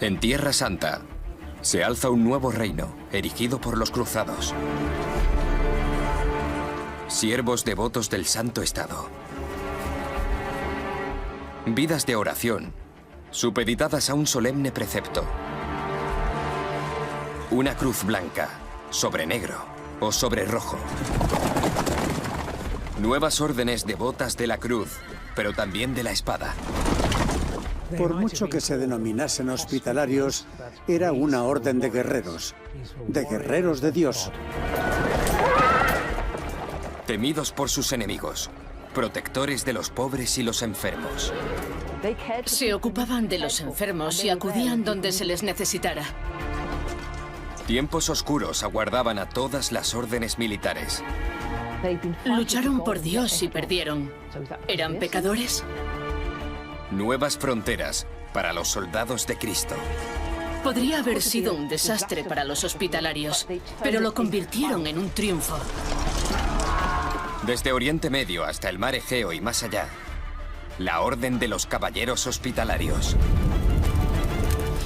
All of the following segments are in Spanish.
En Tierra Santa se alza un nuevo reino, erigido por los cruzados. Siervos devotos del Santo Estado. Vidas de oración, supeditadas a un solemne precepto. Una cruz blanca, sobre negro o sobre rojo. Nuevas órdenes devotas de la cruz, pero también de la espada. Por mucho que se denominasen hospitalarios, era una orden de guerreros de Dios. Temidos por sus enemigos, protectores de los pobres y los enfermos. Se ocupaban de los enfermos y acudían donde se les necesitara. Tiempos oscuros aguardaban a todas las órdenes militares. Lucharon por Dios y perdieron. ¿Eran pecadores? Nuevas fronteras para los soldados de Cristo. Podría haber sido un desastre para los hospitalarios, pero lo convirtieron en un triunfo. Desde Oriente Medio hasta el mar Egeo y más allá, la Orden de los Caballeros Hospitalarios.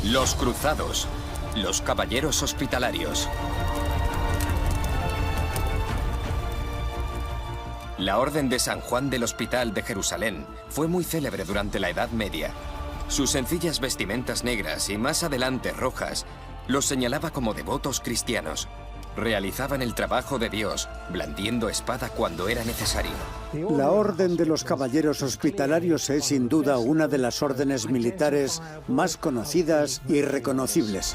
Los Cruzados, los Caballeros Hospitalarios. La Orden de San Juan del Hospital de Jerusalén fue muy célebre durante la Edad Media. Sus sencillas vestimentas negras y más adelante rojas los señalaba como devotos cristianos. Realizaban el trabajo de Dios, blandiendo espada cuando era necesario. La Orden de los Caballeros Hospitalarios es sin duda una de las órdenes militares más conocidas y reconocibles.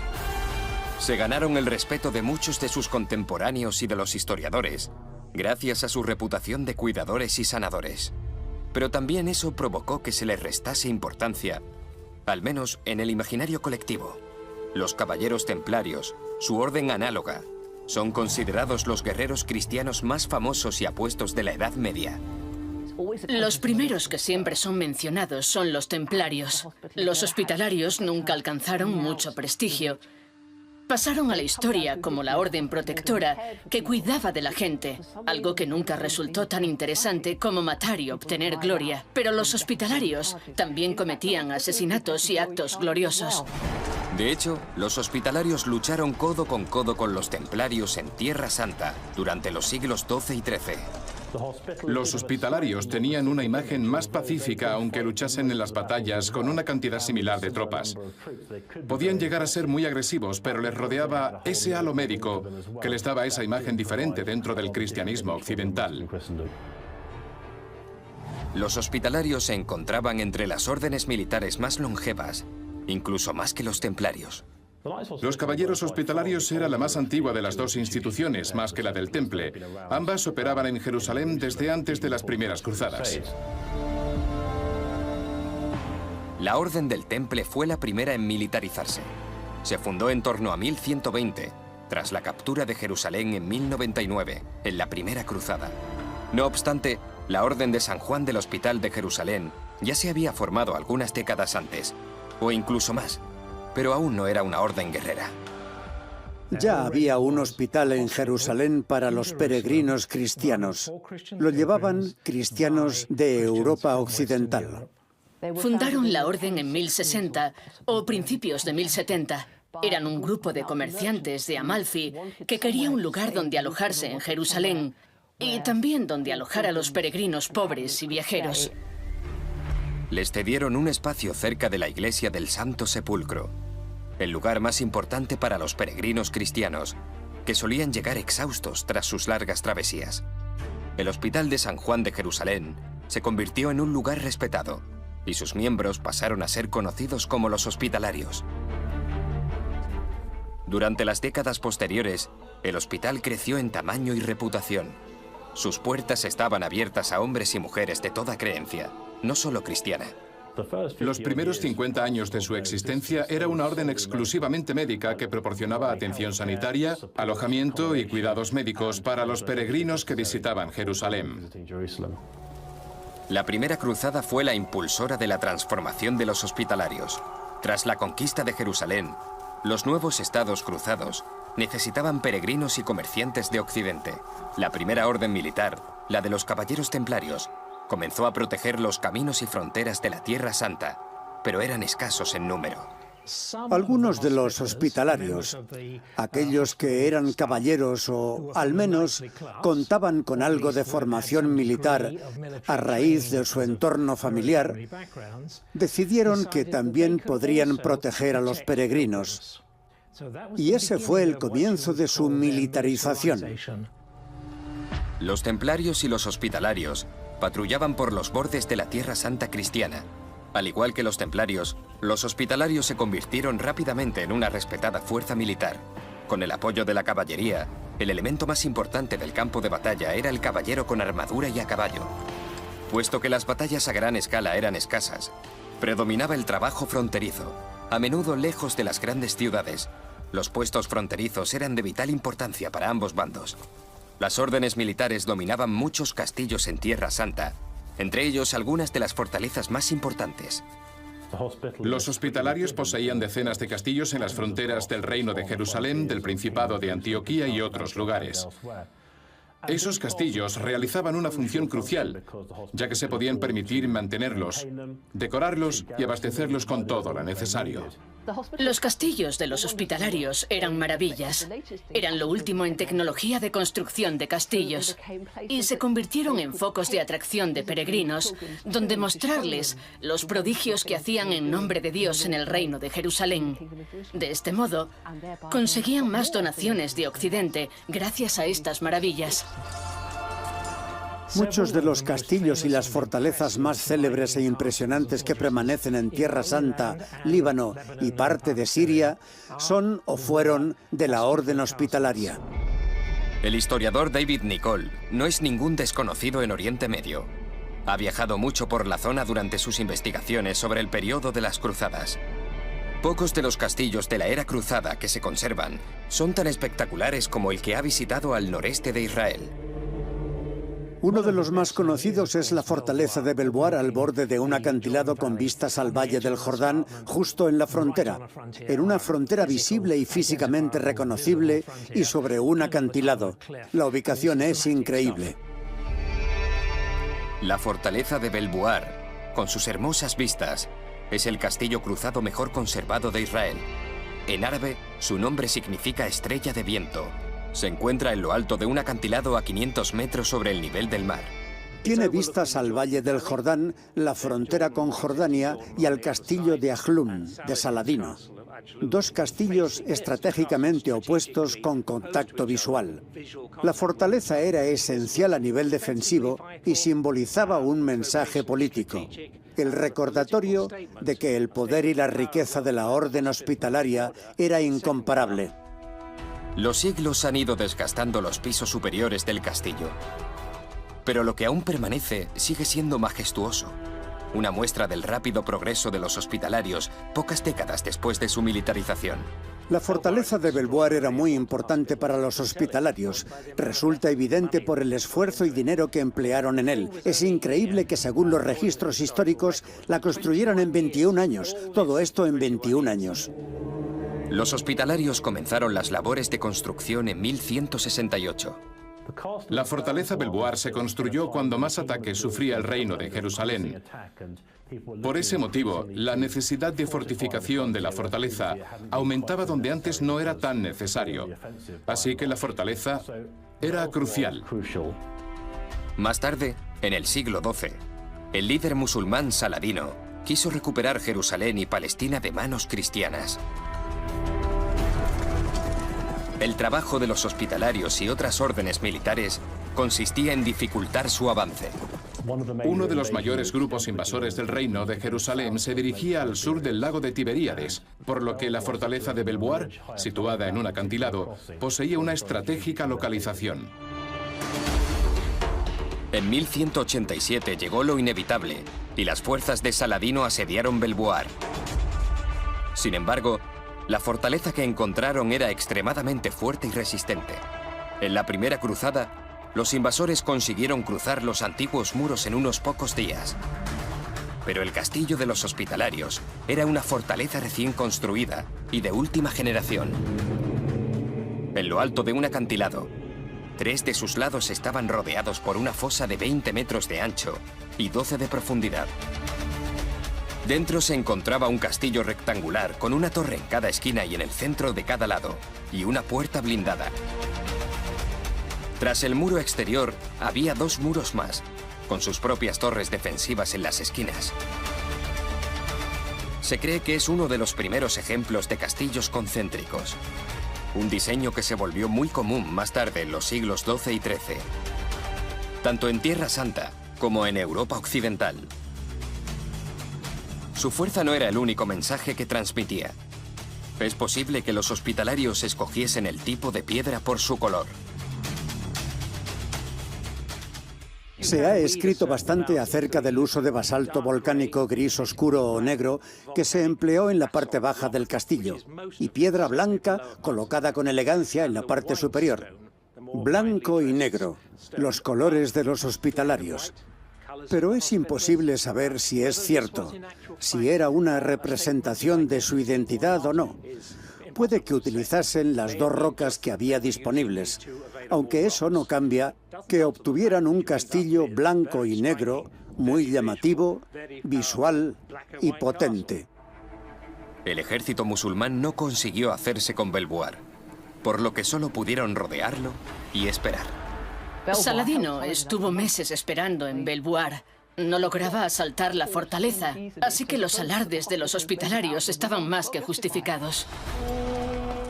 Se ganaron el respeto de muchos de sus contemporáneos y de los historiadores, gracias a su reputación de cuidadores y sanadores. Pero también eso provocó que se les restase importancia, al menos en el imaginario colectivo. Los caballeros templarios, su orden análoga, son considerados los guerreros cristianos más famosos y apuestos de la Edad Media. Los primeros que siempre son mencionados son los templarios. Los hospitalarios nunca alcanzaron mucho prestigio. Pasaron a la historia como la orden protectora que cuidaba de la gente, algo que nunca resultó tan interesante como matar y obtener gloria. Pero los hospitalarios también cometían asesinatos y actos gloriosos. De hecho, los hospitalarios lucharon codo con los templarios en Tierra Santa durante los siglos XII y XIII. Los hospitalarios tenían una imagen más pacífica aunque luchasen en las batallas con una cantidad similar de tropas. Podían llegar a ser muy agresivos, pero les rodeaba ese halo médico que les daba esa imagen diferente dentro del cristianismo occidental. Los hospitalarios se encontraban entre las órdenes militares más longevas, incluso más que los templarios. Los caballeros hospitalarios era la más antigua de las dos instituciones, más que la del Temple. Ambas operaban en Jerusalén desde antes de las primeras cruzadas. La Orden del Temple fue la primera en militarizarse. Se fundó en torno a 1120, tras la captura de Jerusalén en 1099, en la primera cruzada. No obstante, la Orden de San Juan del Hospital de Jerusalén ya se había formado algunas décadas antes, o incluso más, pero aún no era una orden guerrera. Ya había un hospital en Jerusalén para los peregrinos cristianos. Lo llevaban cristianos de Europa Occidental. Fundaron la orden en 1060 o principios de 1070. Eran un grupo de comerciantes de Amalfi que quería un lugar donde alojarse en Jerusalén y también donde alojar a los peregrinos pobres y viajeros. Les cedieron un espacio cerca de la iglesia del Santo Sepulcro, el lugar más importante para los peregrinos cristianos, que solían llegar exhaustos tras sus largas travesías. El Hospital de San Juan de Jerusalén se convirtió en un lugar respetado, y sus miembros pasaron a ser conocidos como los hospitalarios. Durante las décadas posteriores, el hospital creció en tamaño y reputación. Sus puertas estaban abiertas a hombres y mujeres de toda creencia, no solo cristiana. Los primeros 50 años de su existencia era una orden exclusivamente médica que proporcionaba atención sanitaria, alojamiento y cuidados médicos para los peregrinos que visitaban Jerusalén. La primera cruzada fue la impulsora de la transformación de los hospitalarios. Tras la conquista de Jerusalén, los nuevos estados cruzados necesitaban peregrinos y comerciantes de Occidente. La primera orden militar, la de los caballeros templarios, comenzó a proteger los caminos y fronteras de la Tierra Santa, pero eran escasos en número. Algunos de los hospitalarios, aquellos que eran caballeros o al menos contaban con algo de formación militar a raíz de su entorno familiar, decidieron que también podrían proteger a los peregrinos. Y ese fue el comienzo de su militarización. Los templarios y los hospitalarios patrullaban por los bordes de la Tierra Santa cristiana. Al igual que los templarios, los hospitalarios se convirtieron rápidamente en una respetada fuerza militar. Con el apoyo de la caballería, el elemento más importante del campo de batalla era el caballero con armadura y a caballo. Puesto que las batallas a gran escala eran escasas, predominaba el trabajo fronterizo, a menudo lejos de las grandes ciudades. Los puestos fronterizos eran de vital importancia para ambos bandos. Las órdenes militares dominaban muchos castillos en Tierra Santa, entre ellos algunas de las fortalezas más importantes. Los hospitalarios poseían decenas de castillos en las fronteras del Reino de Jerusalén, del Principado de Antioquía y otros lugares. Esos castillos realizaban una función crucial, ya que se podían permitir mantenerlos, decorarlos y abastecerlos con todo lo necesario. Los castillos de los hospitalarios eran maravillas. Eran lo último en tecnología de construcción de castillos y se convirtieron en focos de atracción de peregrinos, donde mostrarles los prodigios que hacían en nombre de Dios en el Reino de Jerusalén. De este modo, conseguían más donaciones de Occidente gracias a estas maravillas. Muchos de los castillos y las fortalezas más célebres e impresionantes que permanecen en Tierra Santa, Líbano y parte de Siria son o fueron de la Orden Hospitalaria. El historiador David Nicholl no es ningún desconocido en Oriente Medio. Ha viajado mucho por la zona durante sus investigaciones sobre el periodo de las cruzadas. Pocos de los castillos de la era cruzada que se conservan son tan espectaculares como el que ha visitado al noreste de Israel. Uno de los más conocidos es la fortaleza de Belvoir al borde de un acantilado con vistas al Valle del Jordán, justo en la frontera, en una frontera visible y físicamente reconocible y sobre un acantilado. La ubicación es increíble. La fortaleza de Belvoir, con sus hermosas vistas, es el castillo cruzado mejor conservado de Israel. En árabe, su nombre significa estrella de viento. Se encuentra en lo alto de un acantilado a 500 metros sobre el nivel del mar. Tiene vistas al Valle del Jordán, la frontera con Jordania y al castillo de Ajlum, de Saladino. Dos castillos estratégicamente opuestos con contacto visual. La fortaleza era esencial a nivel defensivo y simbolizaba un mensaje político. El recordatorio de que el poder y la riqueza de la Orden Hospitalaria era incomparable. Los siglos han ido desgastando los pisos superiores del castillo. Pero lo que aún permanece sigue siendo majestuoso. Una muestra del rápido progreso de los hospitalarios pocas décadas después de su militarización. La fortaleza de Belvoir era muy importante para los hospitalarios. Resulta evidente por el esfuerzo y dinero que emplearon en él. Es increíble que, según los registros históricos, la construyeron en 21 años. Todo esto en 21 años. Los hospitalarios comenzaron las labores de construcción en 1168. La fortaleza Belvoir se construyó cuando más ataques sufría el Reino de Jerusalén. Por ese motivo, la necesidad de fortificación de la fortaleza aumentaba donde antes no era tan necesario. Así que la fortaleza era crucial. Más tarde, en el siglo XII, el líder musulmán Saladino quiso recuperar Jerusalén y Palestina de manos cristianas. El trabajo de los hospitalarios y otras órdenes militares consistía en dificultar su avance. Uno de los mayores grupos invasores del Reino de Jerusalén se dirigía al sur del lago de Tiberíades, por lo que la fortaleza de Belvoir, situada en un acantilado, poseía una estratégica localización. En 1187 llegó lo inevitable y las fuerzas de Saladino asediaron Belvoir. Sin embargo, la fortaleza que encontraron era extremadamente fuerte y resistente. En la primera cruzada, los invasores consiguieron cruzar los antiguos muros en unos pocos días. Pero el castillo de los hospitalarios era una fortaleza recién construida y de última generación. En lo alto de un acantilado, 3 de sus lados estaban rodeados por una fosa de 20 metros de ancho y 12 de profundidad. Dentro se encontraba un castillo rectangular con una torre en cada esquina y en el centro de cada lado, y una puerta blindada. Tras el muro exterior había 2 muros más, con sus propias torres defensivas en las esquinas. Se cree que es uno de los primeros ejemplos de castillos concéntricos, un diseño que se volvió muy común más tarde en los siglos XII y XIII, tanto en Tierra Santa como en Europa Occidental. Su fuerza no era el único mensaje que transmitía. Es posible que los hospitalarios escogiesen el tipo de piedra por su color. Se ha escrito bastante acerca del uso de basalto volcánico gris oscuro o negro que se empleó en la parte baja del castillo, y piedra blanca colocada con elegancia en la parte superior. Blanco y negro, los colores de los hospitalarios. Pero es imposible saber si es cierto, si era una representación de su identidad o no. Puede que utilizasen las 2 rocas que había disponibles, aunque eso no cambia que obtuvieran un castillo blanco y negro muy llamativo, visual y potente. El ejército musulmán no consiguió hacerse con Belvoir, por lo que solo pudieron rodearlo y esperar. Saladino estuvo meses esperando en Belvoir. No lograba asaltar la fortaleza, así que los alardes de los hospitalarios estaban más que justificados.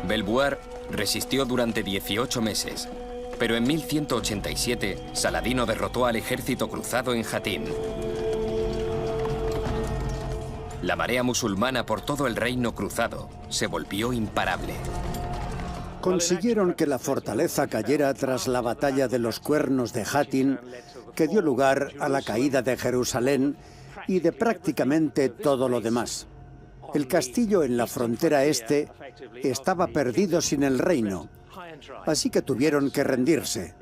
Belvoir resistió durante 18 meses, pero en 1187 Saladino derrotó al ejército cruzado en Jatín. La marea musulmana por todo el reino cruzado se volvió imparable. Consiguieron que la fortaleza cayera tras la batalla de los Cuernos de Jatín, que dio lugar a la caída de Jerusalén y de prácticamente todo lo demás. El castillo en la frontera este estaba perdido sin el reino, así que tuvieron que rendirse.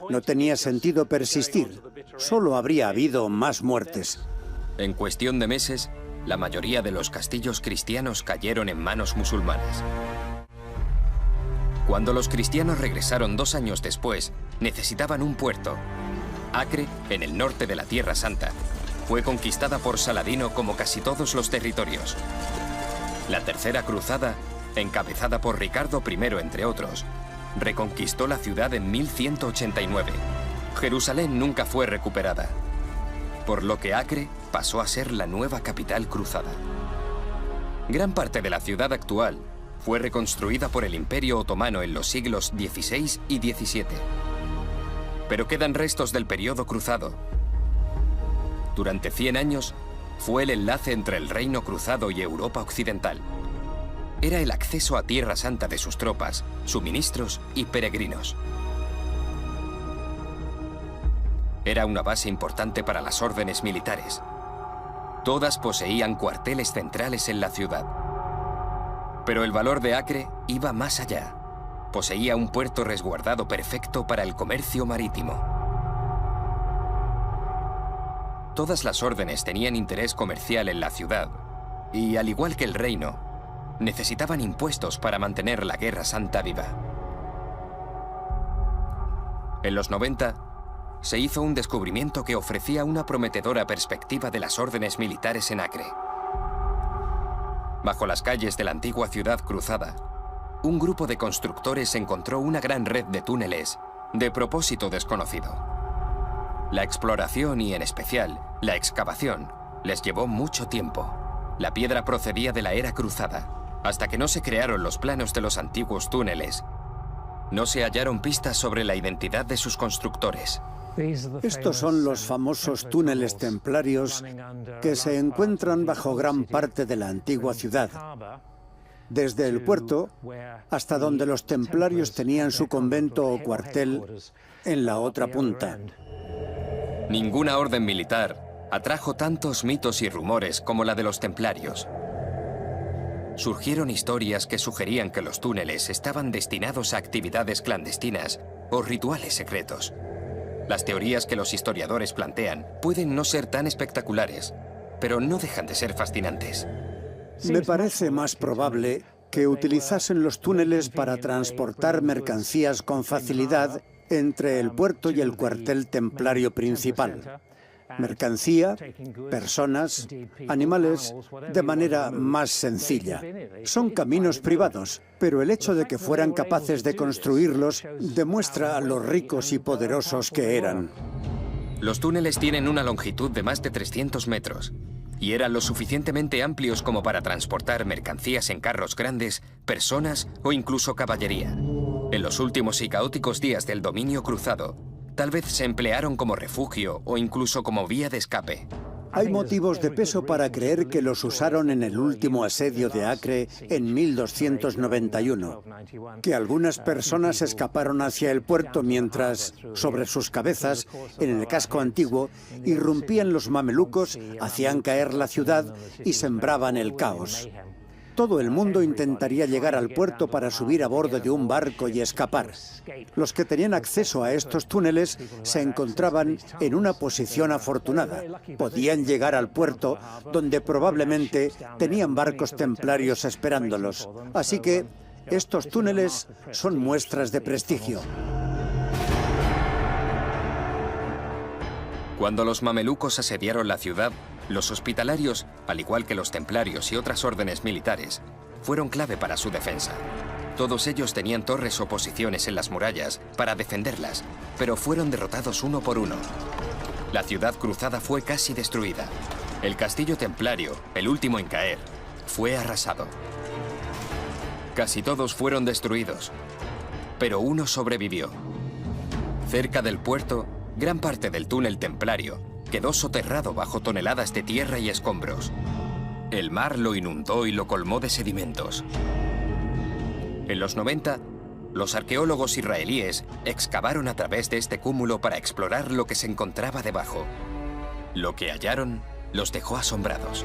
No tenía sentido persistir, solo habría habido más muertes. En cuestión de meses, la mayoría de los castillos cristianos cayeron en manos musulmanas. Cuando los cristianos regresaron 2 años después, necesitaban un puerto. Acre, en el norte de la Tierra Santa, fue conquistada por Saladino como casi todos los territorios. La Tercera Cruzada, encabezada por Ricardo I, entre otros, reconquistó la ciudad en 1189. Jerusalén nunca fue recuperada, por lo que Acre pasó a ser la nueva capital cruzada. Gran parte de la ciudad actual fue reconstruida por el Imperio Otomano en los siglos XVI y XVII. Pero quedan restos del periodo cruzado. Durante 100 años, fue el enlace entre el Reino Cruzado y Europa Occidental. Era el acceso a Tierra Santa de sus tropas, suministros y peregrinos. Era una base importante para las órdenes militares. Todas poseían cuarteles centrales en la ciudad. Pero el valor de Acre iba más allá. Poseía un puerto resguardado perfecto para el comercio marítimo. Todas las órdenes tenían interés comercial en la ciudad y, al igual que el reino, necesitaban impuestos para mantener la Guerra Santa viva. En los 90, se hizo un descubrimiento que ofrecía una prometedora perspectiva de las órdenes militares en Acre. Bajo las calles de la antigua ciudad cruzada, un grupo de constructores encontró una gran red de túneles de propósito desconocido. La exploración y, en especial, la excavación les llevó mucho tiempo. La piedra procedía de la era cruzada. Hasta que no se crearon los planos de los antiguos túneles, no se hallaron pistas sobre la identidad de sus constructores. Estos son los famosos túneles templarios que se encuentran bajo gran parte de la antigua ciudad, desde el puerto hasta donde los templarios tenían su convento o cuartel en la otra punta. Ninguna orden militar atrajo tantos mitos y rumores como la de los templarios. Surgieron historias que sugerían que los túneles estaban destinados a actividades clandestinas o rituales secretos. Las teorías que los historiadores plantean pueden no ser tan espectaculares, pero no dejan de ser fascinantes. Me parece más probable que utilizasen los túneles para transportar mercancías con facilidad entre el puerto y el cuartel templario principal. mercancía, personas, animales, de manera más sencilla. Son caminos privados, pero el hecho de que fueran capaces de construirlos demuestra a los ricos y poderosos que eran. Los túneles tienen una longitud de más de 300 metros y eran lo suficientemente amplios como para transportar mercancías en carros grandes, personas o incluso caballería. En los últimos y caóticos días del dominio cruzado, tal vez se emplearon como refugio o incluso como vía de escape. Hay motivos de peso para creer que los usaron en el último asedio de Acre en 1291, que algunas personas escaparon hacia el puerto mientras, sobre sus cabezas, en el casco antiguo, irrumpían los mamelucos, hacían caer la ciudad y sembraban el caos. Todo el mundo intentaría llegar al puerto para subir a bordo de un barco y escapar. Los que tenían acceso a estos túneles se encontraban en una posición afortunada. Podían llegar al puerto, donde probablemente tenían barcos templarios esperándolos. Así que estos túneles son muestras de prestigio. Cuando los mamelucos asediaron la ciudad, los hospitalarios, al igual que los templarios y otras órdenes militares, fueron clave para su defensa. Todos ellos tenían torres o posiciones en las murallas para defenderlas, pero fueron derrotados uno por uno. La ciudad cruzada fue casi destruida. El castillo templario, el último en caer, fue arrasado. Casi todos fueron destruidos, pero uno sobrevivió. Cerca del puerto, gran parte del túnel templario quedó soterrado bajo toneladas de tierra y escombros. El mar lo inundó y lo colmó de sedimentos. En los 90, los arqueólogos israelíes excavaron a través de este cúmulo para explorar lo que se encontraba debajo. Lo que hallaron los dejó asombrados.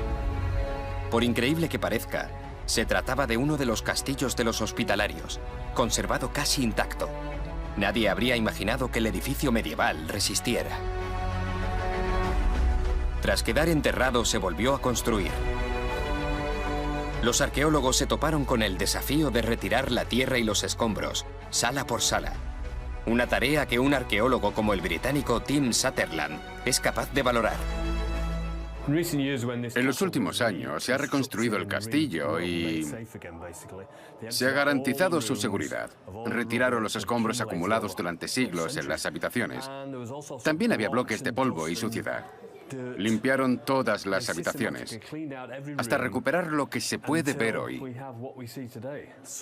Por increíble que parezca, se trataba de uno de los castillos de los hospitalarios, conservado casi intacto. Nadie habría imaginado que el edificio medieval resistiera. Tras quedar enterrado, se volvió a construir. Los arqueólogos se toparon con el desafío de retirar la tierra y los escombros, sala por sala. Una tarea que un arqueólogo como el británico Tim Sutherland es capaz de valorar. En los últimos años se ha reconstruido el castillo y se ha garantizado su seguridad. Retiraron los escombros acumulados durante siglos en las habitaciones. También había bloques de polvo y suciedad. Limpiaron todas las habitaciones, hasta recuperar lo que se puede ver hoy.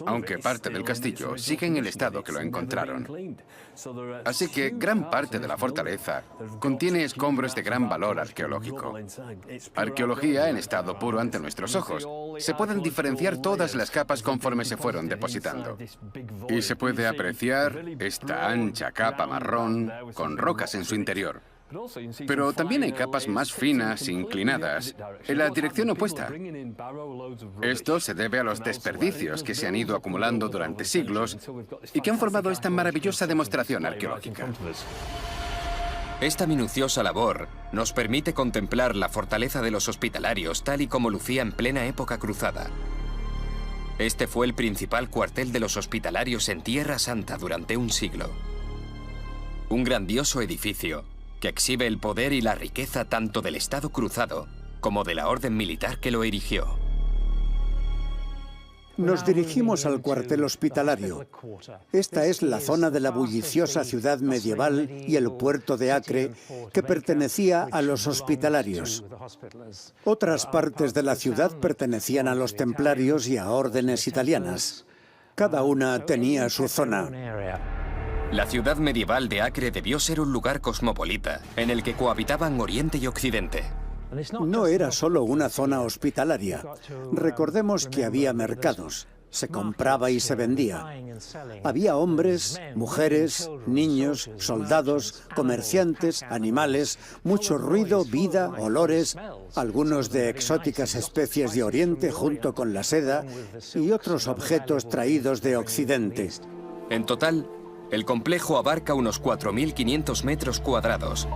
Aunque parte del castillo sigue en el estado que lo encontraron. Así que gran parte de la fortaleza contiene escombros de gran valor arqueológico. Arqueología en estado puro ante nuestros ojos. Se pueden diferenciar todas las capas conforme se fueron depositando. Y se puede apreciar esta ancha capa marrón con rocas en su interior. Pero también hay capas más finas, inclinadas, en la dirección opuesta. Esto se debe a los desperdicios que se han ido acumulando durante siglos y que han formado esta maravillosa demostración arqueológica. Esta minuciosa labor nos permite contemplar la fortaleza de los hospitalarios tal y como lucía en plena época cruzada. Este fue el principal cuartel de los hospitalarios en Tierra Santa durante un siglo. Un grandioso edificio que exhibe el poder y la riqueza tanto del Estado cruzado como de la orden militar que lo erigió. Nos dirigimos al cuartel hospitalario. Esta es la zona de la bulliciosa ciudad medieval y el puerto de Acre que pertenecía a los hospitalarios. Otras partes de la ciudad pertenecían a los templarios y a órdenes italianas. Cada una tenía su zona. La ciudad medieval de Acre debió ser un lugar cosmopolita, en el que cohabitaban Oriente y Occidente. No era solo una zona hospitalaria. Recordemos que había mercados. Se compraba y se vendía. Había hombres, mujeres, niños, soldados, comerciantes, animales, mucho ruido, vida, olores, algunos de exóticas especies de Oriente junto con la seda y otros objetos traídos de Occidente. En total, el complejo abarca unos 4.500 metros cuadrados.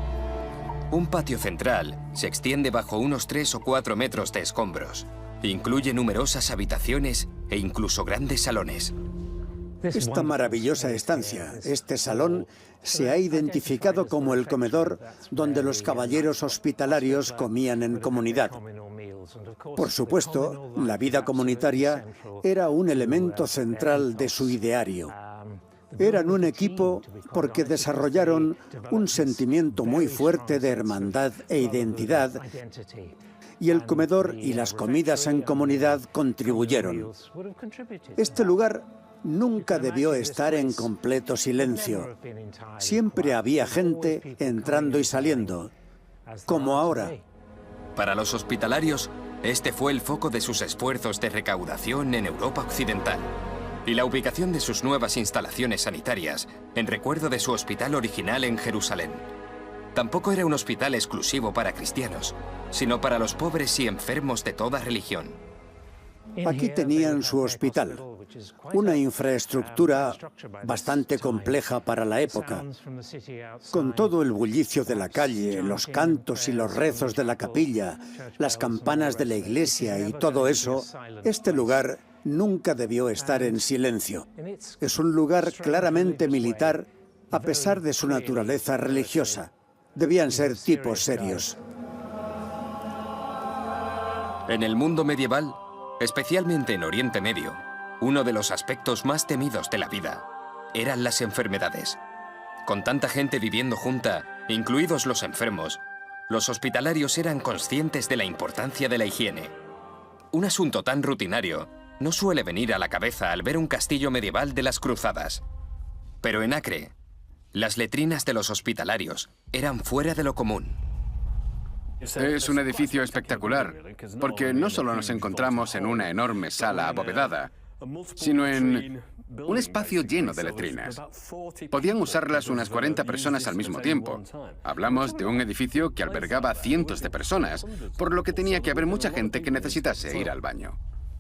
Un patio central se extiende bajo unos 3 o 4 metros de escombros. Incluye numerosas habitaciones e incluso grandes salones. Esta maravillosa estancia, este salón, se ha identificado como el comedor donde los caballeros hospitalarios comían en comunidad. Por supuesto, la vida comunitaria era un elemento central de su ideario. Eran un equipo porque desarrollaron un sentimiento muy fuerte de hermandad e identidad, y el comedor y las comidas en comunidad contribuyeron. Este lugar nunca debió estar en completo silencio. Siempre había gente entrando y saliendo, como ahora. Para los hospitalarios, este fue el foco de sus esfuerzos de recaudación en Europa Occidental y la ubicación de sus nuevas instalaciones sanitarias en recuerdo de su hospital original en Jerusalén. Tampoco era un hospital exclusivo para cristianos, sino para los pobres y enfermos de toda religión. Aquí tenían su hospital, una infraestructura bastante compleja para la época. Con todo el bullicio de la calle, los cantos y los rezos de la capilla, las campanas de la iglesia y todo eso, este lugar nunca debió estar en silencio. Es un lugar claramente militar, a pesar de su naturaleza religiosa. Debían ser tipos serios. En el mundo medieval, especialmente en Oriente Medio, uno de los aspectos más temidos de la vida eran las enfermedades. Con tanta gente viviendo junta, incluidos los enfermos, los hospitalarios eran conscientes de la importancia de la higiene. Un asunto tan rutinario no suele venir a la cabeza al ver un castillo medieval de las cruzadas. Pero en Acre, las letrinas de los hospitalarios eran fuera de lo común. Es un edificio espectacular, porque no solo nos encontramos en una enorme sala abovedada, sino en un espacio lleno de letrinas. Podían usarlas unas 40 personas al mismo tiempo. Hablamos de un edificio que albergaba cientos de personas, por lo que tenía que haber mucha gente que necesitase ir al baño.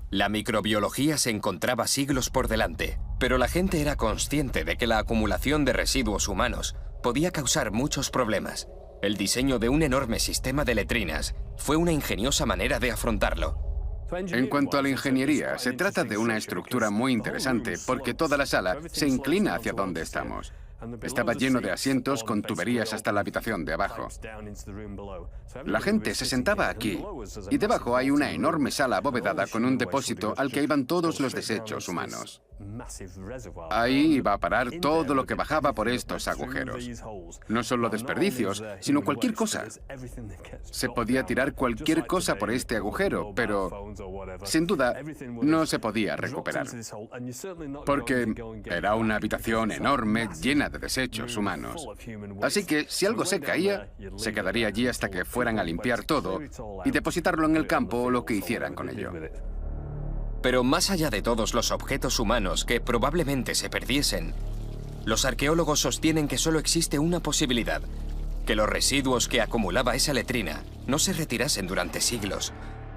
La microbiología se encontraba siglos por delante, pero la gente era consciente de que la acumulación de residuos humanos podía causar muchos problemas. El diseño de un enorme sistema de letrinas fue una ingeniosa manera de afrontarlo. En cuanto a la ingeniería, se trata de una estructura muy interesante porque toda la sala se inclina hacia donde estamos. Estaba lleno de asientos con tuberías hasta la habitación de abajo. La gente se sentaba aquí y debajo hay una enorme sala abovedada con un depósito al que iban todos los desechos humanos. Ahí iba a parar todo lo que bajaba por estos agujeros. No solo desperdicios, sino cualquier cosa. Se podía tirar cualquier cosa por este agujero, pero sin duda no se podía recuperar. Porque era una habitación enorme llena de desechos humanos. Así que si algo se caía, se quedaría allí hasta que fueran a limpiar todo y depositarlo en el campo o lo que hicieran con ello. Pero más allá de todos los objetos humanos que probablemente se perdiesen, los arqueólogos sostienen que solo existe una posibilidad: que los residuos que acumulaba esa letrina no se retirasen durante siglos.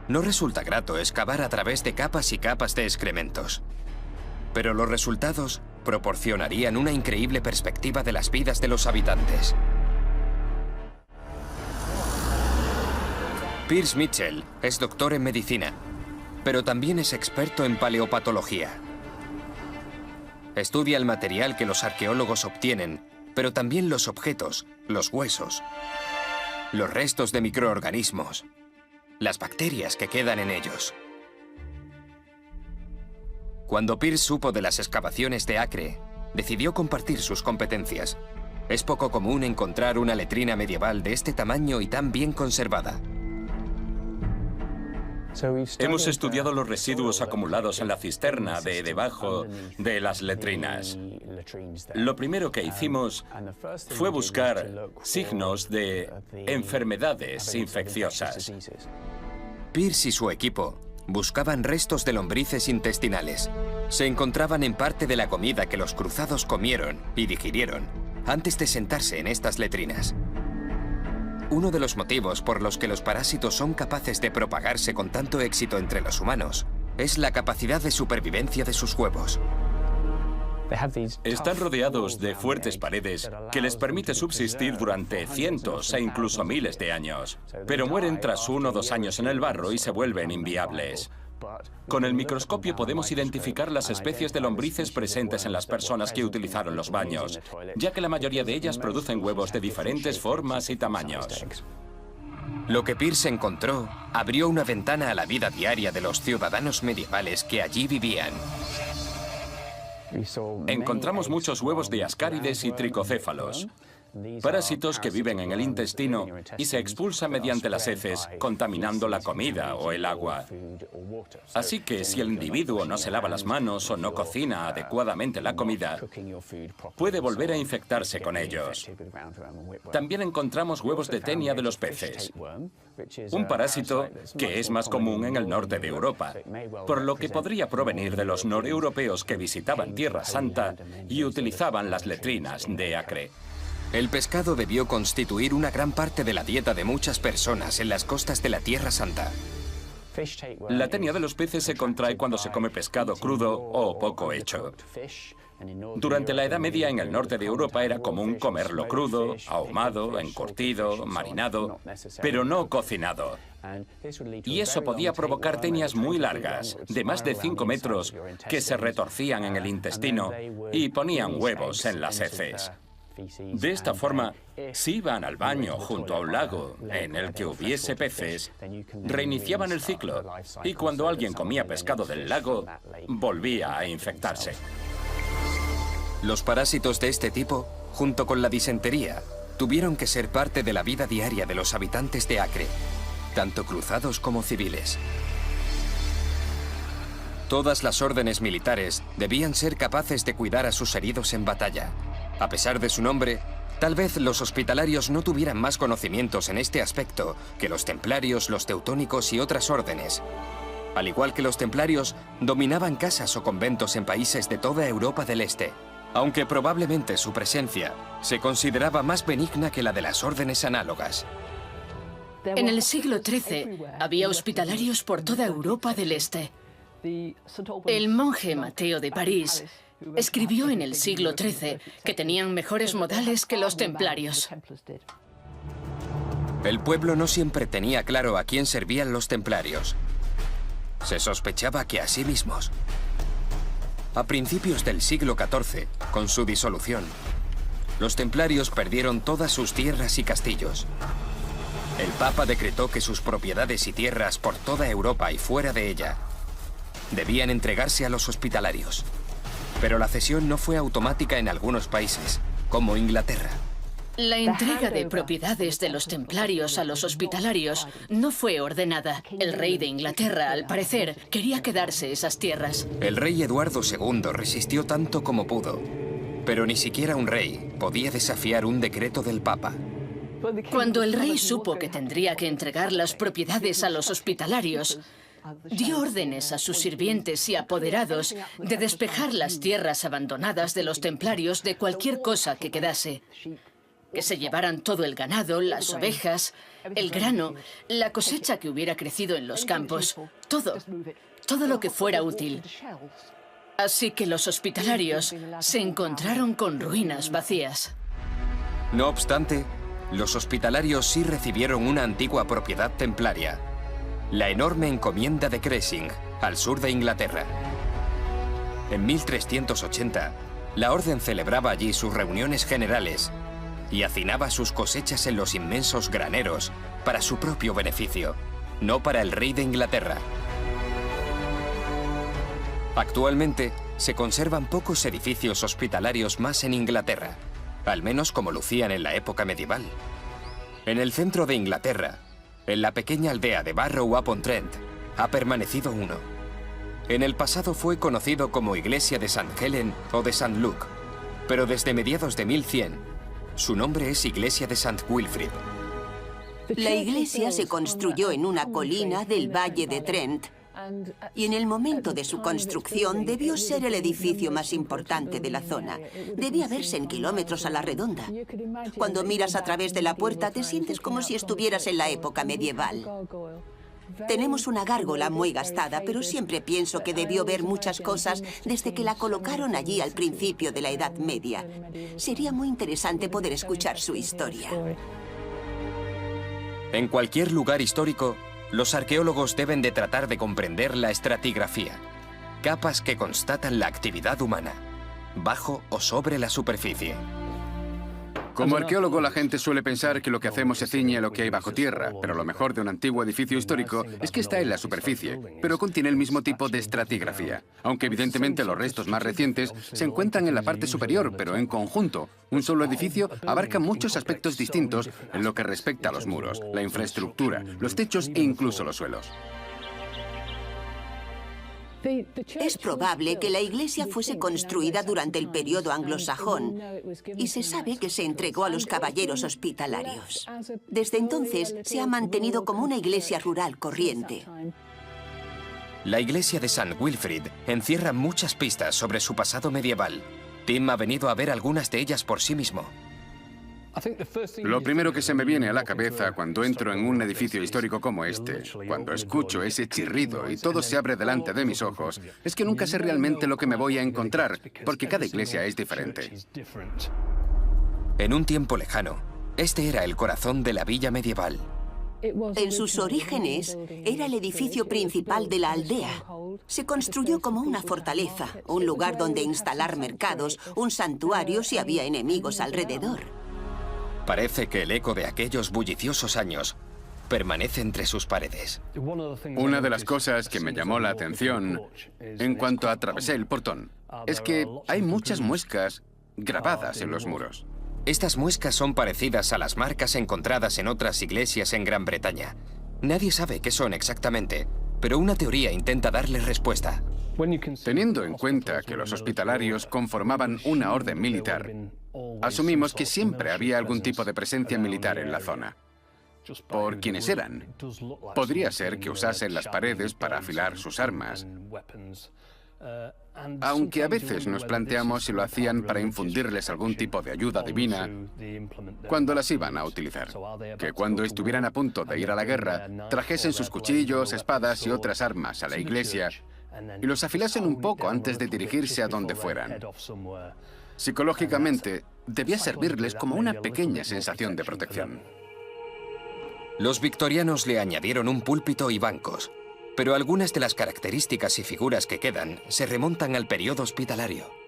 No resulta grato excavar a través de capas y capas de excrementos. Pero los resultados proporcionarían una increíble perspectiva de las vidas de los habitantes. Pierce Mitchell es doctor en medicina, pero también es experto en paleopatología. Estudia el material que los arqueólogos obtienen, pero también los objetos, los huesos, los restos de microorganismos, las bacterias que quedan en ellos. Cuando Pierce supo de las excavaciones de Acre, decidió compartir sus competencias. Es poco común encontrar una letrina medieval de este tamaño y tan bien conservada. Hemos estudiado los residuos acumulados en la cisterna de debajo de las letrinas. Lo primero que hicimos fue buscar signos de enfermedades infecciosas. Pierce y su equipo buscaban restos de lombrices intestinales. Se encontraban en parte de la comida que los cruzados comieron y digirieron antes de sentarse en estas letrinas. Uno de los motivos por los que los parásitos son capaces de propagarse con tanto éxito entre los humanos es la capacidad de supervivencia de sus huevos. Están rodeados de fuertes paredes que les permite subsistir durante cientos e incluso miles de años, pero mueren tras 1 o 2 años en el barro y se vuelven inviables. Con el microscopio podemos identificar las especies de lombrices presentes en las personas que utilizaron los baños, ya que la mayoría de ellas producen huevos de diferentes formas y tamaños. Lo que Peirce encontró abrió una ventana a la vida diaria de los ciudadanos medievales que allí vivían. Encontramos muchos huevos de ascárides y tricocéfalos, parásitos que viven en el intestino y se expulsan mediante las heces, contaminando la comida o el agua. Así que si el individuo no se lava las manos o no cocina adecuadamente la comida, puede volver a infectarse con ellos. También encontramos huevos de tenia de los peces, un parásito que es más común en el norte de Europa, por lo que podría provenir de los noreuropeos que visitaban Tierra Santa y utilizaban las letrinas de Acre. El pescado debió constituir una gran parte de la dieta de muchas personas en las costas de la Tierra Santa. La tenia de los peces se contrae cuando se come pescado crudo o poco hecho. Durante la Edad Media en el norte de Europa era común comerlo crudo, ahumado, encurtido, marinado, pero no cocinado. Y eso podía provocar tenias muy largas, de más de 5 metros, que se retorcían en el intestino y ponían huevos en las heces. De esta forma, si iban al baño junto a un lago en el que hubiese peces, reiniciaban el ciclo y cuando alguien comía pescado del lago, volvía a infectarse. Los parásitos de este tipo, junto con la disentería, tuvieron que ser parte de la vida diaria de los habitantes de Acre, tanto cruzados como civiles. Todas las órdenes militares debían ser capaces de cuidar a sus heridos en batalla. A pesar de su nombre, tal vez los hospitalarios no tuvieran más conocimientos en este aspecto que los templarios, los teutónicos y otras órdenes. Al igual que los templarios, dominaban casas o conventos en países de toda Europa del Este, aunque probablemente su presencia se consideraba más benigna que la de las órdenes análogas. En el siglo XIII había hospitalarios por toda Europa del Este. El monje Mateo de París escribió en el siglo XIII que tenían mejores modales que los templarios. El pueblo no siempre tenía claro a quién servían los templarios. Se sospechaba que a sí mismos. A principios del siglo XIV, con su disolución, los templarios perdieron todas sus tierras y castillos. El Papa decretó que sus propiedades y tierras por toda Europa y fuera de ella debían entregarse a los hospitalarios. Pero la cesión no fue automática en algunos países, como Inglaterra. La entrega de propiedades de los templarios a los hospitalarios no fue ordenada. El rey de Inglaterra, al parecer, quería quedarse esas tierras. El rey Eduardo II resistió tanto como pudo, pero ni siquiera un rey podía desafiar un decreto del Papa. Cuando el rey supo que tendría que entregar las propiedades a los hospitalarios, dio órdenes a sus sirvientes y apoderados de despejar las tierras abandonadas de los templarios de cualquier cosa que quedase. Que se llevaran todo el ganado, las ovejas, el grano, la cosecha que hubiera crecido en los campos, todo lo que fuera útil. Así que los hospitalarios se encontraron con ruinas vacías. No obstante, los hospitalarios sí recibieron una antigua propiedad templaria, la enorme encomienda de Cressing, al sur de Inglaterra. En 1380, la orden celebraba allí sus reuniones generales y hacinaba sus cosechas en los inmensos graneros para su propio beneficio, no para el rey de Inglaterra. Actualmente, se conservan pocos edificios hospitalarios más en Inglaterra, al menos como lucían en la época medieval. En el centro de Inglaterra, en la pequeña aldea de Barrow-upon-Trent, ha permanecido uno. En el pasado fue conocido como Iglesia de St. Helen o de St. Luke, pero desde mediados de 1100, su nombre es Iglesia de St. Wilfrid. La iglesia se construyó en una colina del Valle de Trent y en el momento de su construcción debió ser el edificio más importante de la zona. Debía verse en kilómetros a la redonda. Cuando miras a través de la puerta te sientes como si estuvieras en la época medieval. Tenemos una gárgola muy gastada, pero siempre pienso que debió ver muchas cosas desde que la colocaron allí al principio de la Edad Media. Sería muy interesante poder escuchar su historia. En cualquier lugar histórico, los arqueólogos deben de tratar de comprender la estratigrafía, capas que constatan la actividad humana, bajo o sobre la superficie. Como arqueólogo, la gente suele pensar que lo que hacemos se ciñe a lo que hay bajo tierra, pero lo mejor de un antiguo edificio histórico es que está en la superficie, pero contiene el mismo tipo de estratigrafía. Aunque evidentemente los restos más recientes se encuentran en la parte superior, pero en conjunto, un solo edificio abarca muchos aspectos distintos en lo que respecta a los muros, la infraestructura, los techos e incluso los suelos. Es probable que la iglesia fuese construida durante el periodo anglosajón y se sabe que se entregó a los caballeros hospitalarios. Desde entonces se ha mantenido como una iglesia rural corriente. La iglesia de St. Wilfrid encierra muchas pistas sobre su pasado medieval. Tim ha venido a ver algunas de ellas por sí mismo. Lo primero que se me viene a la cabeza cuando entro en un edificio histórico como este, cuando escucho ese chirrido y todo se abre delante de mis ojos, es que nunca sé realmente lo que me voy a encontrar, porque cada iglesia es diferente. En un tiempo lejano, este era el corazón de la villa medieval. En sus orígenes, era el edificio principal de la aldea. Se construyó como una fortaleza, un lugar donde instalar mercados, un santuario si había enemigos alrededor. Parece que el eco de aquellos bulliciosos años permanece entre sus paredes. Una de las cosas que me llamó la atención en cuanto atravesé el portón es que hay muchas muescas grabadas en los muros. Estas muescas son parecidas a las marcas encontradas en otras iglesias en Gran Bretaña. Nadie sabe qué son exactamente, pero una teoría intenta darle respuesta. Teniendo en cuenta que los hospitalarios conformaban una orden militar, asumimos que siempre había algún tipo de presencia militar en la zona. Por quienes eran, podría ser que usasen las paredes para afilar sus armas, aunque a veces nos planteamos si lo hacían para infundirles algún tipo de ayuda divina cuando las iban a utilizar. Que cuando estuvieran a punto de ir a la guerra, trajesen sus cuchillos, espadas y otras armas a la iglesia y los afilasen un poco antes de dirigirse a donde fueran. Psicológicamente, debía servirles como una pequeña sensación de protección. Los victorianos le añadieron un púlpito y bancos, pero algunas de las características y figuras que quedan se remontan al periodo hospitalario.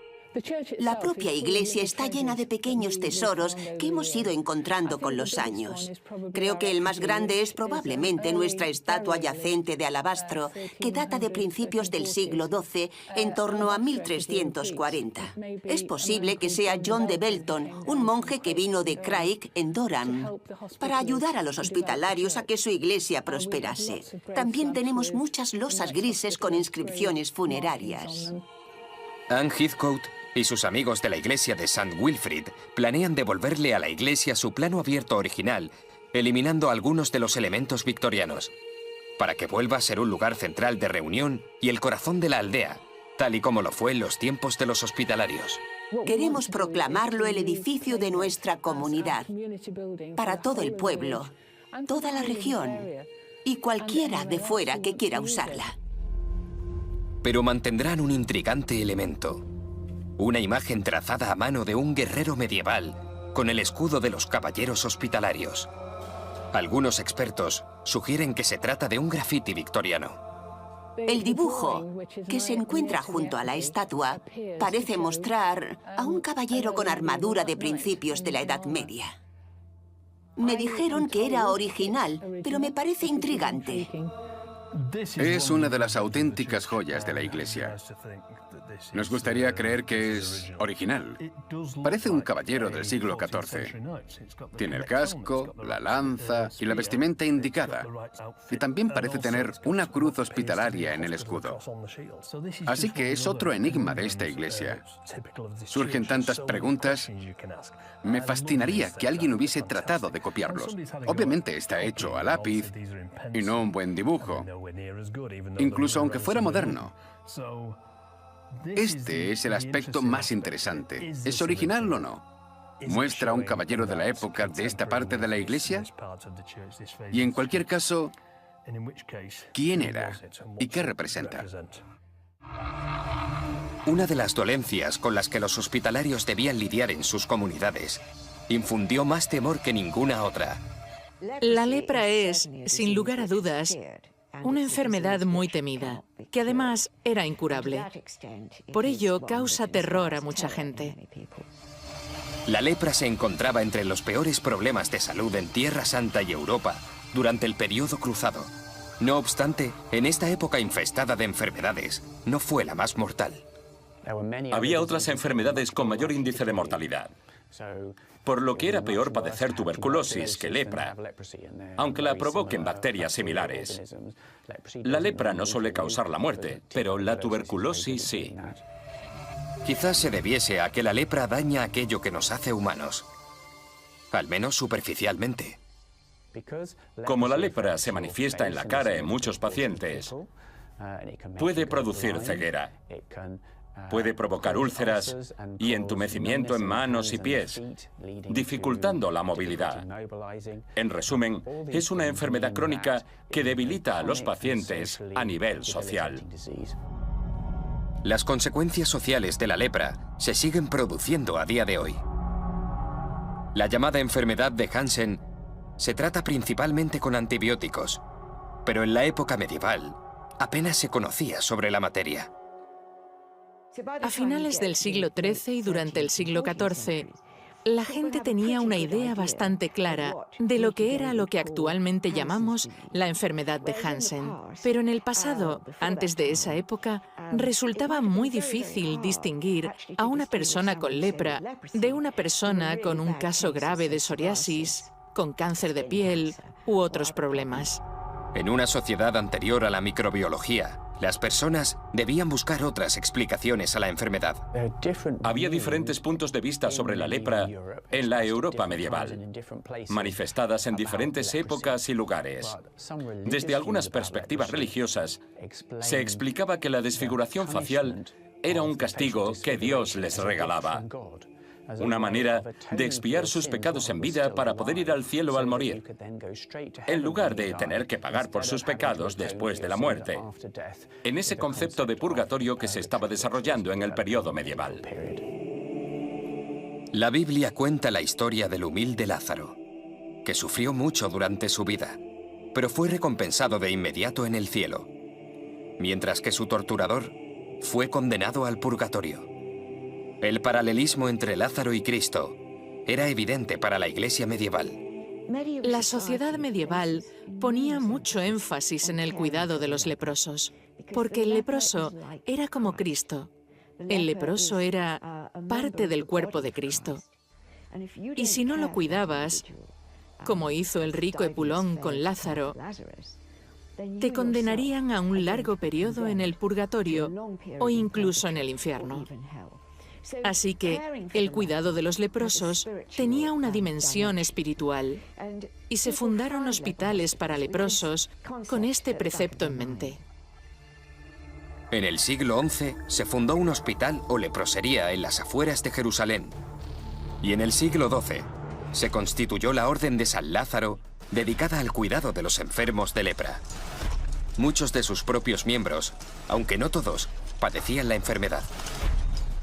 La propia iglesia está llena de pequeños tesoros que hemos ido encontrando con los años. Creo que el más grande es probablemente nuestra estatua yacente de alabastro, que data de principios del siglo XII, en torno a 1340. Es posible que sea John de Belton, un monje que vino de Craig, en Durham, para ayudar a los hospitalarios a que su iglesia prosperase. También tenemos muchas losas grises con inscripciones funerarias. Anne Heathcote y sus amigos de la iglesia de St. Wilfrid planean devolverle a la iglesia su plano abierto original, eliminando algunos de los elementos victorianos, para que vuelva a ser un lugar central de reunión y el corazón de la aldea, tal y como lo fue en los tiempos de los hospitalarios. Queremos proclamarlo el edificio de nuestra comunidad, para todo el pueblo, toda la región y cualquiera de fuera que quiera usarla. Pero mantendrán un intrigante elemento. Una imagen trazada a mano de un guerrero medieval con el escudo de los caballeros hospitalarios. Algunos expertos sugieren que se trata de un grafiti victoriano. El dibujo, que se encuentra junto a la estatua, parece mostrar a un caballero con armadura de principios de la Edad Media. Me dijeron que era original, pero me parece intrigante. Es una de las auténticas joyas de la iglesia. Nos gustaría creer que es original. Parece un caballero del siglo XIV. Tiene el casco, la lanza y la vestimenta indicada. Y también parece tener una cruz hospitalaria en el escudo. Así que es otro enigma de esta iglesia. Surgen tantas preguntas. Me fascinaría que alguien hubiese tratado de copiarlos. Obviamente está hecho a lápiz y no un buen dibujo, incluso aunque fuera moderno. Este es el aspecto más interesante. ¿Es original o no? ¿Muestra a un caballero de la época de esta parte de la iglesia? Y en cualquier caso, ¿quién era y qué representa? Una de las dolencias con las que los hospitalarios debían lidiar en sus comunidades infundió más temor que ninguna otra. La lepra es, sin lugar a dudas, una enfermedad muy temida, que además era incurable. Por ello, causa terror a mucha gente. La lepra se encontraba entre los peores problemas de salud en Tierra Santa y Europa durante el período cruzado. No obstante, en esta época infestada de enfermedades, no fue la más mortal. Había otras enfermedades con mayor índice de mortalidad, por lo que era peor padecer tuberculosis que lepra, aunque la provoquen bacterias similares. La lepra no suele causar la muerte, pero la tuberculosis sí. Quizás se debiese a que la lepra daña aquello que nos hace humanos, al menos superficialmente. Como la lepra se manifiesta en la cara en muchos pacientes, puede producir ceguera, puede provocar úlceras y entumecimiento en manos y pies, dificultando la movilidad. En resumen, es una enfermedad crónica que debilita a los pacientes a nivel social. Las consecuencias sociales de la lepra se siguen produciendo a día de hoy. La llamada enfermedad de Hansen se trata principalmente con antibióticos, pero en la época medieval apenas se conocía sobre la materia. A finales del siglo XIII y durante el siglo XIV, la gente tenía una idea bastante clara de lo que era lo que actualmente llamamos la enfermedad de Hansen. Pero en el pasado, antes de esa época, resultaba muy difícil distinguir a una persona con lepra de una persona con un caso grave de psoriasis, con cáncer de piel u otros problemas. En una sociedad anterior a la microbiología, las personas debían buscar otras explicaciones a la enfermedad. Había diferentes puntos de vista sobre la lepra en la Europa medieval, manifestadas en diferentes épocas y lugares. Desde algunas perspectivas religiosas, se explicaba que la desfiguración facial era un castigo que Dios les regalaba, una manera de expiar sus pecados en vida para poder ir al cielo al morir, en lugar de tener que pagar por sus pecados después de la muerte, en ese concepto de purgatorio que se estaba desarrollando en el periodo medieval. La Biblia cuenta la historia del humilde Lázaro, que sufrió mucho durante su vida, pero fue recompensado de inmediato en el cielo, mientras que su torturador fue condenado al purgatorio. El paralelismo entre Lázaro y Cristo era evidente para la Iglesia medieval. La sociedad medieval ponía mucho énfasis en el cuidado de los leprosos, porque el leproso era como Cristo. El leproso era parte del cuerpo de Cristo. Y si no lo cuidabas, como hizo el rico Epulón con Lázaro, te condenarían a un largo periodo en el purgatorio o incluso en el infierno. Así que el cuidado de los leprosos tenía una dimensión espiritual y se fundaron hospitales para leprosos con este precepto en mente. En el siglo XI se fundó un hospital o leprosería en las afueras de Jerusalén. Y en el siglo XII se constituyó la Orden de San Lázaro, dedicada al cuidado de los enfermos de lepra. Muchos de sus propios miembros, aunque no todos, padecían la enfermedad.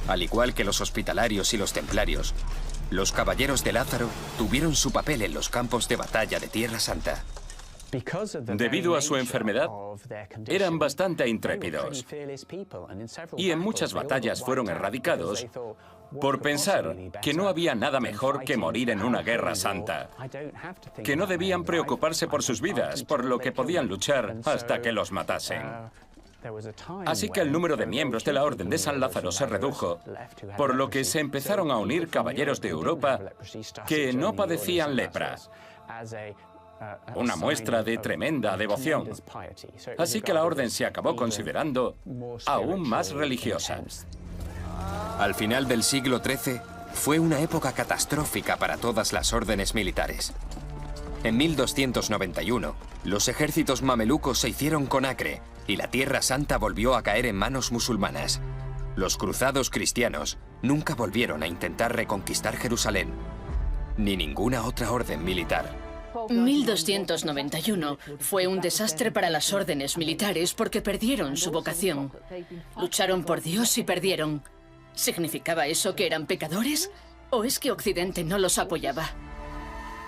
Al igual que los hospitalarios y los templarios, los caballeros de Lázaro tuvieron su papel en los campos de batalla de Tierra Santa. Debido a su enfermedad, eran bastante intrépidos y en muchas batallas fueron erradicados por pensar que no había nada mejor que morir en una guerra santa, que no debían preocuparse por sus vidas, por lo que podían luchar hasta que los matasen. Así que el número de miembros de la Orden de San Lázaro se redujo, por lo que se empezaron a unir caballeros de Europa que no padecían lepra, una muestra de tremenda devoción. Así que la orden se acabó considerando aún más religiosa. Al final del siglo XIII fue una época catastrófica para todas las órdenes militares. En 1291, los ejércitos mamelucos se hicieron con Acre y la Tierra Santa volvió a caer en manos musulmanas. Los cruzados cristianos nunca volvieron a intentar reconquistar Jerusalén, ni ninguna otra orden militar. 1291 fue un desastre para las órdenes militares porque perdieron su vocación. Lucharon por Dios y perdieron. ¿Significaba eso que eran pecadores? ¿O es que Occidente no los apoyaba?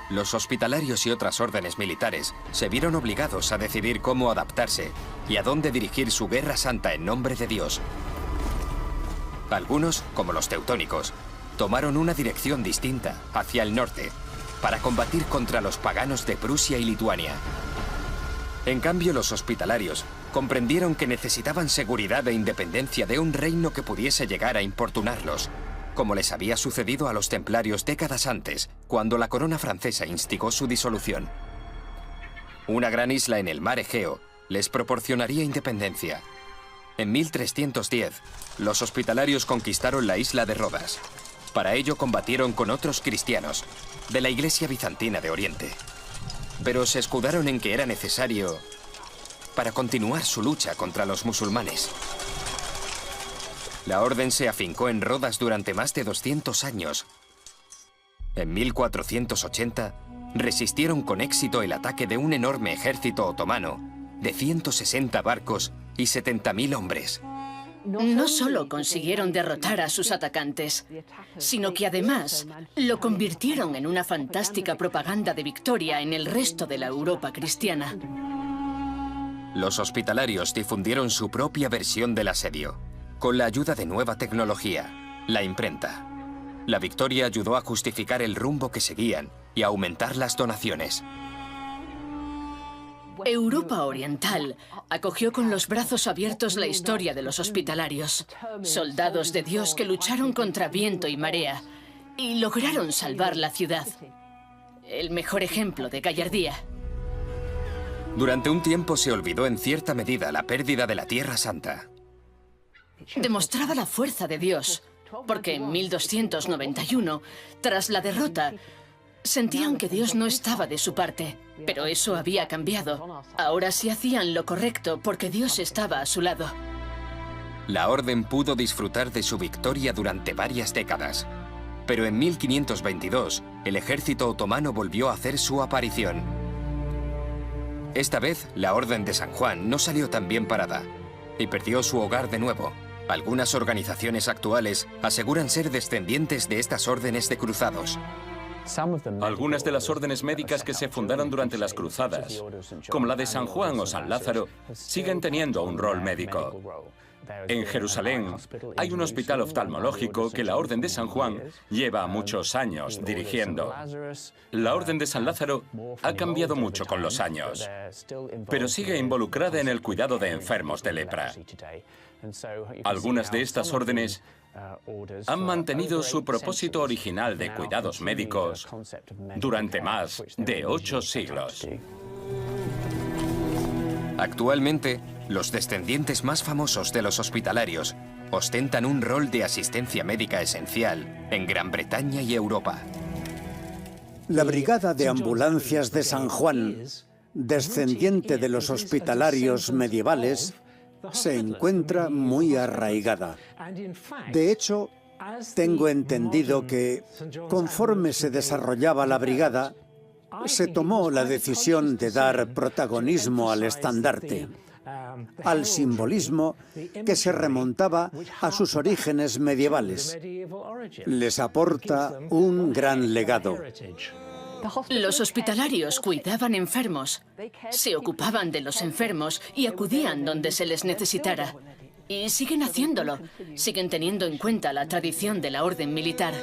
los hospitalarios y otras órdenes militares se vieron obligados a decidir cómo adaptarse y a dónde dirigir su guerra santa en nombre de Dios. Algunos, como los teutónicos, tomaron una dirección distinta, hacia el norte, para combatir contra los paganos de Prusia y Lituania. En cambio, los hospitalarios comprendieron que necesitaban seguridad e independencia de un reino que pudiese llegar a importunarlos, como les había sucedido a los templarios décadas antes, cuando la corona francesa instigó su disolución. Una gran isla en el mar Egeo les proporcionaría independencia. En 1310, los hospitalarios conquistaron la isla de Rodas. Para ello combatieron con otros cristianos de la Iglesia bizantina de Oriente. Pero se escudaron en que era necesario para continuar su lucha contra los musulmanes. La orden se afincó en Rodas durante más de 200 años. En 1480, resistieron con éxito el ataque de un enorme ejército otomano de 160 barcos y 70.000 hombres. No solo consiguieron derrotar a sus atacantes, sino que además lo convirtieron en una fantástica propaganda de victoria en el resto de la Europa cristiana. Los hospitalarios difundieron su propia versión del asedio, con la ayuda de nueva tecnología, la imprenta. La victoria ayudó a justificar el rumbo que seguían y a aumentar las donaciones. Europa Oriental acogió con los brazos abiertos la historia de los hospitalarios, soldados de Dios que lucharon contra viento y marea y lograron salvar la ciudad. El mejor ejemplo de gallardía. Durante un tiempo se olvidó en cierta medida la pérdida de la Tierra Santa. Demostraba la fuerza de Dios, porque en 1291, tras la derrota, sentían que Dios no estaba de su parte, pero eso había cambiado. Ahora sí hacían lo correcto porque Dios estaba a su lado. La orden pudo disfrutar de su victoria durante varias décadas, pero en 1522 el ejército otomano volvió a hacer su aparición. Esta vez la Orden de San Juan no salió tan bien parada y perdió su hogar de nuevo. Algunas organizaciones actuales aseguran ser descendientes de estas órdenes de cruzados. Algunas de las órdenes médicas que se fundaron durante las cruzadas, como la de San Juan o San Lázaro, siguen teniendo un rol médico. En Jerusalén hay un hospital oftalmológico que la Orden de San Juan lleva muchos años dirigiendo. La Orden de San Lázaro ha cambiado mucho con los años, pero sigue involucrada en el cuidado de enfermos de lepra. Algunas de estas órdenes han mantenido su propósito original de cuidados médicos durante más de 8 siglos. Actualmente, los descendientes más famosos de los hospitalarios ostentan un rol de asistencia médica esencial en Gran Bretaña y Europa. La Brigada de Ambulancias de San Juan, descendiente de los hospitalarios medievales, se encuentra muy arraigada. De hecho, tengo entendido que, conforme se desarrollaba la brigada, se tomó la decisión de dar protagonismo al estandarte, al simbolismo que se remontaba a sus orígenes medievales. Les aporta un gran legado. Los hospitalarios cuidaban enfermos, se ocupaban de los enfermos y acudían donde se les necesitara. Y siguen haciéndolo, siguen teniendo en cuenta la tradición de la orden militar.